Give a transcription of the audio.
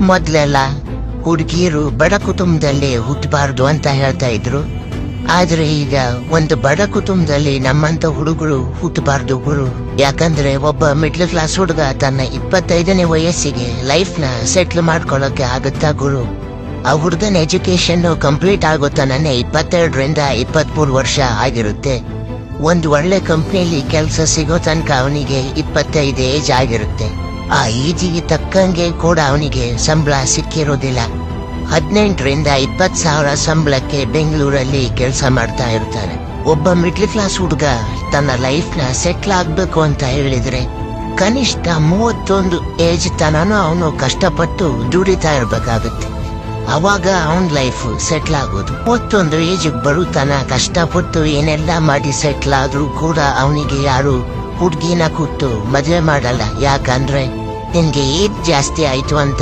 ಮೊದ್ಲೆಲ್ಲ ಹುಡುಗಿಯರು ಬಡ ಕುಟುಂಬದಲ್ಲಿ ಹುಟ್ಟಬಾರ್ದು ಅಂತ ಹೇಳ್ತಾ ಇದ್ರು. ಆದ್ರೆ ಈಗ ಒಂದು ಬಡ ಕುಟುಂಬದಲ್ಲಿ ನಮ್ಮಂತ ಹುಡುಗರು ಹುಟ್ಟಬಾರ್ದು ಗುರು. ಯಾಕಂದ್ರೆ ಒಬ್ಬ ಮಿಡ್ಲ್ ಕ್ಲಾಸ್ ಹುಡುಗ ತನ್ನ 25ನೇ ವಯಸ್ಸಿಗೆ ಲೈಫ್ ನ ಸೆಟ್ಲ್ ಮಾಡ್ಕೊಳ್ಳೋಕೆ ಆಗುತ್ತಾ ಗುರು? ಆ ಹುಡುಗನ ಎಜುಕೇಶನ್ ಕಂಪ್ಲೀಟ್ ಆಗೋ ತನನೇ 22ರಿಂದ 23 ವರ್ಷ ಆಗಿರುತ್ತೆ. ಒಂದು ಒಳ್ಳೆ ಕಂಪ್ನಿಯಲ್ಲಿ ಕೆಲಸ ಸಿಗೋ ತನಕ ಅವನಿಗೆ 25 ಏಜ್ ಆಗಿರುತ್ತೆ. ಆ ಏಜಿಗೆ ತಕ್ಕಂಗೆ ಕೂಡ ಅವನಿಗೆ ಸಂಬಳ ಸಿಕ್ಕಿರೋದಿಲ್ಲ. 18ರಿಂದ 20 ಸಾವಿರ ಸಂಬಳಕ್ಕೆ ಬೆಂಗಳೂರಲ್ಲಿ ಕೆಲಸ ಮಾಡ್ತಾ ಇರ್ತಾನೆ. ಒಬ್ಬ ಮಿಡ್ಲ್ ಕ್ಲಾಸ್ ಹುಡುಗ ತನ್ನ ಲೈಫ್ ನ ಸೆಟ್ಲ್ ಆಗ್ಬೇಕು ಅಂತ ಹೇಳಿದ್ರೆ ಕನಿಷ್ಠ 31 ಏಜ್ ತನೂ ಅವನು ಕಷ್ಟಪಟ್ಟು ದುಡಿತಾ ಇರ್ಬೇಕಾಗುತ್ತೆ. ಅವಾಗ ಅವನ್ ಲೈಫ್ ಸೆಟ್ಲ್ ಆಗೋದು. 31 ಏಜ್ ಬರುತ್ತಾನ ಕಷ್ಟಪಟ್ಟು ಏನೆಲ್ಲ ಮಾಡಿ ಸೆಟ್ಲ್ ಆದ್ರೂ ಕೂಡ ಅವನಿಗೆ ಯಾರು ಹುಡ್ಗಿನ ಕೂತು ಮದುವೆ ಮಾಡಲ್ಲ. ಯಾಕಂದ್ರೆ ನಿನ್ಗೆ ಏಜ್ ಜಾಸ್ತಿ ಆಯ್ತು ಅಂತ